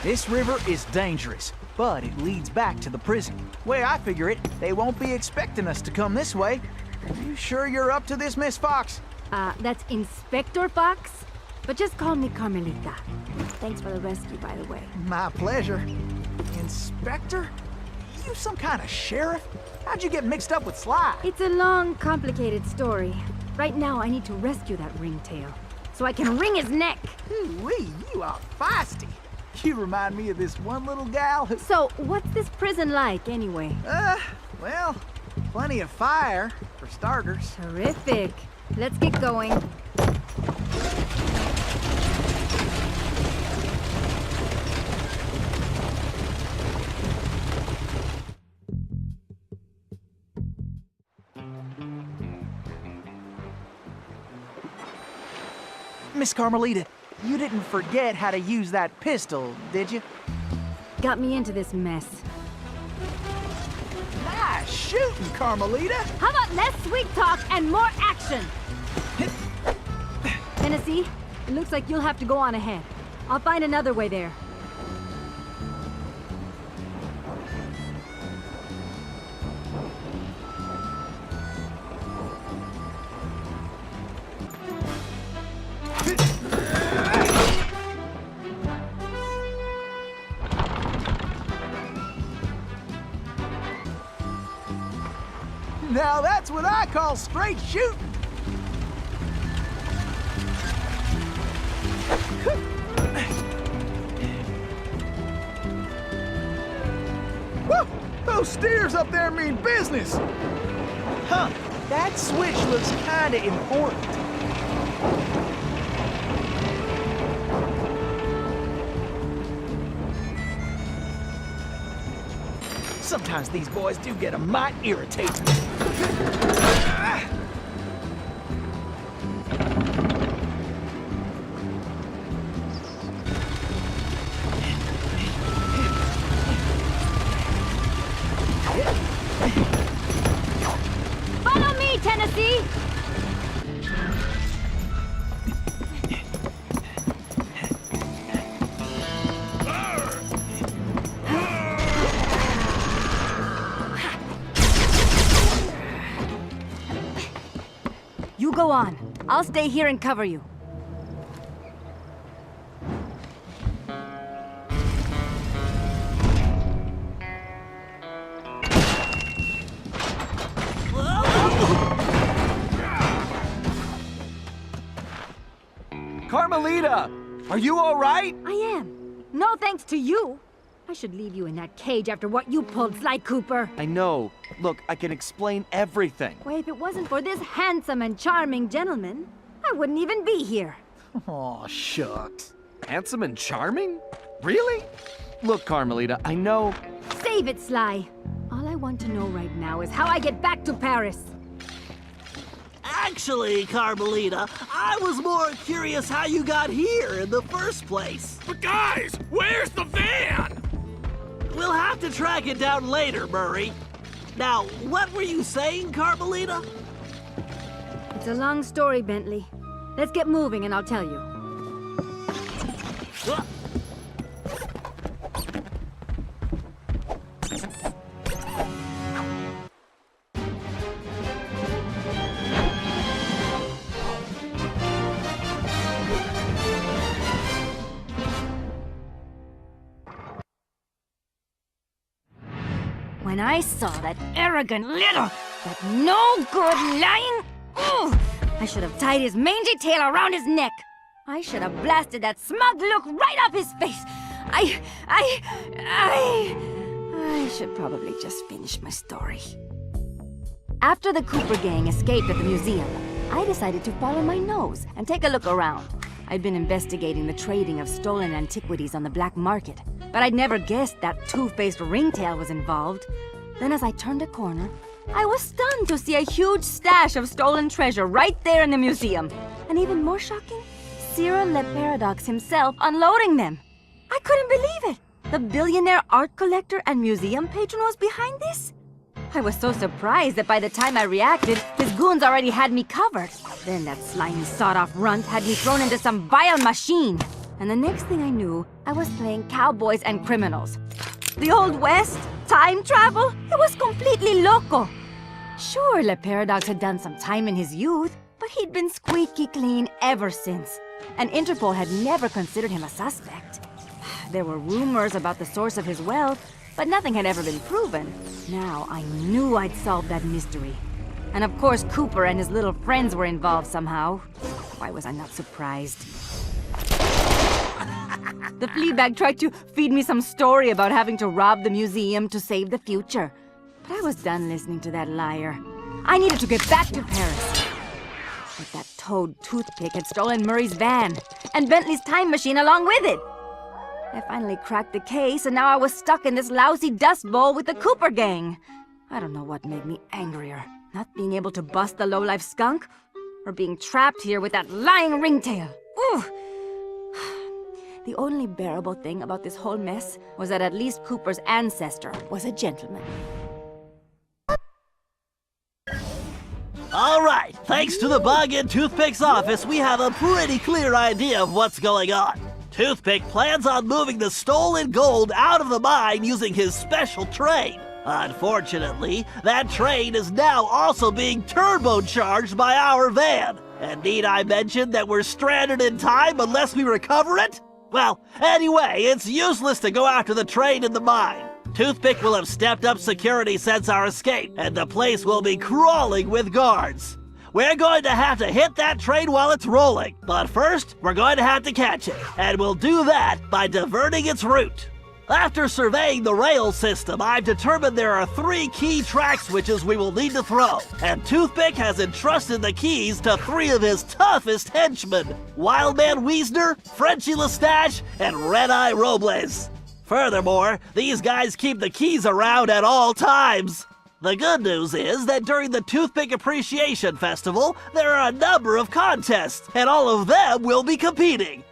This river is dangerous, but it leads back to the prison. Way I figure it, they won't be expecting us to come this way. You sure you're up to this, Miss Fox? That's Inspector Fox? But just call me Carmelita. Thanks for the rescue, by the way. My pleasure. Inspector? You some kind of sheriff? How'd you get mixed up with Sly? It's a long, complicated story. Right now, I need to rescue that ringtail, so I can wring his neck. Ooh-wee, you are feisty. You remind me of this one little gal who... So, what's this prison like, anyway? Well, plenty of fire, for starters. Terrific. Let's get going. Miss Carmelita, you didn't forget how to use that pistol, did you? Got me into this mess. Nice shooting, Carmelita! How about less sweet talk and more action? Tennessee, it looks like you'll have to go on ahead. I'll find another way there. Now that's what I call straight shooting! Woo! Those steers up there mean business! Huh, that switch looks kinda important. Sometimes these boys do get a mite irritating. Follow me, Tennessee! You go on. I'll stay here and cover you. Carmelita! Are you all right? I am. No thanks to you. I should leave you in that cage after what you pulled, Sly Cooper. I know. Look, I can explain everything. Why, if it wasn't for this handsome and charming gentleman, I wouldn't even be here. Aw, shucks. Handsome and charming? Really? Look, Carmelita, I know... Save it, Sly. All I want to know right now is how I get back to Paris. Actually, Carmelita, I was more curious how you got here in the first place. But guys, where's the van? We'll have to track it down later, Murray. Now, what were you saying, Carmelita? It's a long story, Bentley. Let's get moving and I'll tell you. When I saw that arrogant little, that no-good lying... Ugh, I should have tied his mangy tail around his neck. I should have blasted that smug look right off his face. I should probably just finish my story. After the Cooper gang escaped at the museum, I decided to follow my nose and take a look around. I'd been investigating the trading of stolen antiquities on the black market, but I'd never guessed that two-faced ringtail was involved. Then as I turned a corner, I was stunned to see a huge stash of stolen treasure right there in the museum. And even more shocking, Cyril Le Paradox himself unloading them. I couldn't believe it. The billionaire art collector and museum patron was behind this? I was so surprised that by the time I reacted, his goons already had me covered. Then that slimy sawed-off runt had me thrown into some vile machine. And the next thing I knew, I was playing cowboys and criminals. The Old West? Time travel? It was completely loco. Sure, Le Paradox had done some time in his youth, but he'd been squeaky clean ever since. And Interpol had never considered him a suspect. There were rumors about the source of his wealth, but nothing had ever been proven. Now I knew I'd solved that mystery. And of course Cooper and his little friends were involved somehow. Why was I not surprised? The Fleabag tried to feed me some story about having to rob the museum to save the future. But I was done listening to that liar. I needed to get back to Paris. But that toad toothpick had stolen Murray's van, and Bentley's time machine along with it. I finally cracked the case, and now I was stuck in this lousy dust bowl with the Cooper gang. I don't know what made me angrier. Not being able to bust the lowlife skunk, or being trapped here with that lying ringtail. Ooh! The only bearable thing about this whole mess was that at least Cooper's ancestor was a gentleman. All right, thanks to the bug in Toothpick's office, we have a pretty clear idea of what's going on. Toothpick plans on moving the stolen gold out of the mine using his special train. Unfortunately, that train is now also being turbocharged by our van. And need I mention that we're stranded in time unless we recover it? Well, anyway, it's useless to go after the train in the mine. Toothpick will have stepped up security since our escape, and the place will be crawling with guards. We're going to have to hit that train while it's rolling, but first, we're going to have to catch it, and we'll do that by diverting its route. After surveying the rail system, I've determined there are 3 key track switches we will need to throw, and Toothpick has entrusted the keys to 3 of his toughest henchmen, Wildman Wiesner, Frenchie Lestage, and Red-Eye Robles. Furthermore, these guys keep the keys around at all times. The good news is that during the Toothpick Appreciation Festival, there are a number of contests, and all of them will be competing.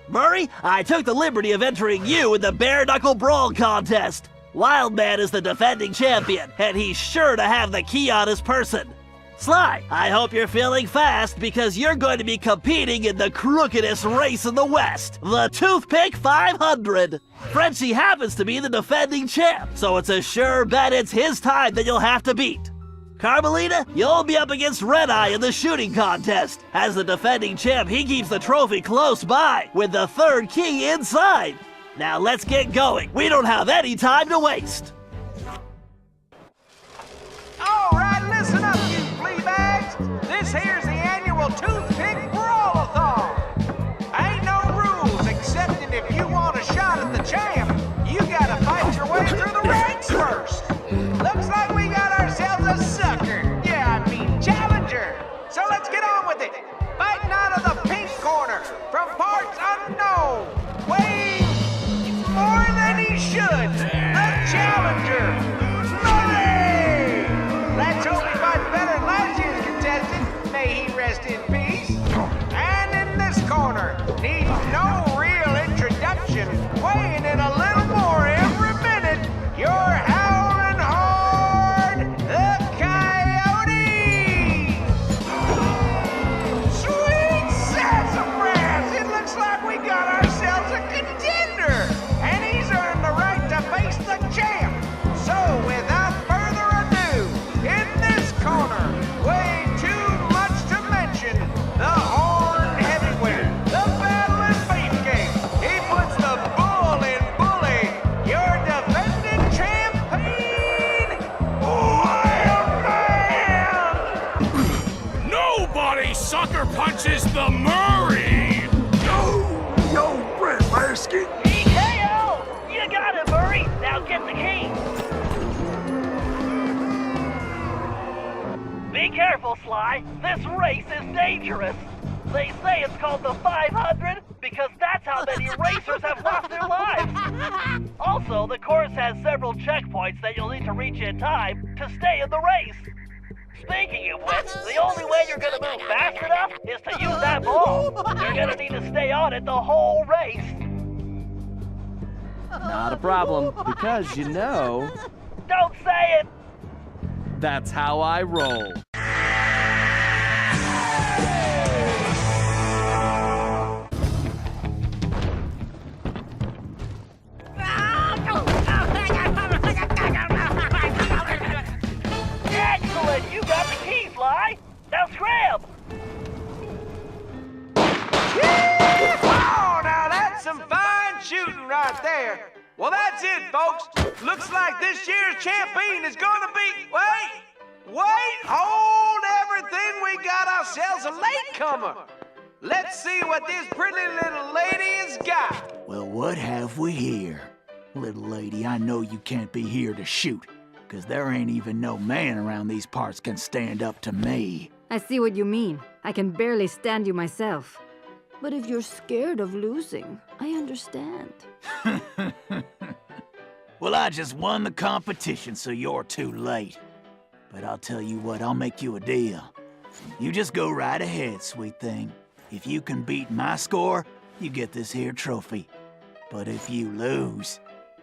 Murray, I took the liberty of entering you in the Bare Knuckle Brawl contest. Wildman is the defending champion, and he's sure to have the key on his person. Sly, I hope you're feeling fast because you're going to be competing in the crookedest race in the West, the Toothpick 500. Frenchie happens to be the defending champ, so it's a sure bet it's his time that you'll have to beat. Carmelita, you'll be up against Red-Eye in the shooting contest. As the defending champ, he keeps the trophy close by, with the 3rd key inside. Now let's get going. We don't have any time to waste. All right, listen up, you flea bags. This here's the annual Toothpick Brawl-a-thon. Ain't no rules, except that if you want a shot at the champ, you gotta fight your way through the ranks first. Looks like we got ourselves a sucker. Yeah, I mean challenger. So let's get on with it. Fighting out of the pink corner, from parts unknown, weighing more than he should, the challenger, Murray! Let's hope he fights better than last year's contestant. May he rest in peace. And in this corner, needs no real introduction, weighing in a little more every minute, you're howling hard, the Coyote! Sweet sassafras! It looks like we got ourselves a contender, and he's earned the right to face the champ. So without further ado, in this corner, way too much to mention, the horned heavyweight, the battling beefcake. He puts the bull in bully, your defending champion, Wildman! Nobody sucker punches the Murray! Yo, Brett Marsky. EKO! You got it, Murray. Now get the key. Be careful, Sly. This race is dangerous. They say it's called the 500 because that's how many racers have lost their lives. Also, the course has several checkpoints that you'll need to reach in time to stay in the race. Speaking of which, the only way you're gonna move fast enough is to use that ball. You're gonna need to stay on it the whole race. Not a problem, because you know, Don't say it! that's how I roll. right there. Well, that's it, folks. Looks like this year's champion is gonna be... Wait! Hold everything! We got ourselves a latecomer. Let's see what this pretty little lady has got. Well, what have we here? Little lady, I know you can't be here to shoot, 'cause there ain't even no man around these parts can stand up to me. I see what you mean. I can barely stand you myself. But if you're scared of losing, I understand. Well, I just won the competition, so you're too late. But I'll tell you what, I'll make you a deal. You just go right ahead, sweet thing. If you can beat my score, you get this here trophy. But if you lose,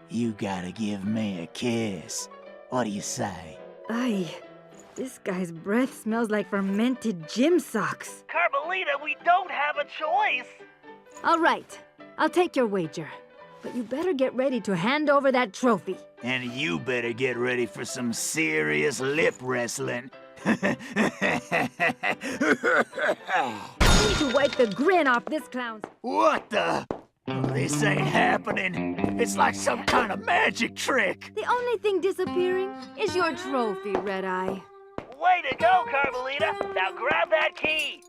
you gotta give me a kiss. What do you say? Aye, this guy's breath smells like fermented gym socks. Carmelita, we don't have a choice. All right, I'll take your wager. But you better get ready to hand over that trophy. And you better get ready for some serious lip wrestling. I need to wipe the grin off this clown's... What the? This ain't happening. It's like some kind of magic trick. The only thing disappearing is your trophy, Red Eye. Way to go, Carmelita. Now grab that key.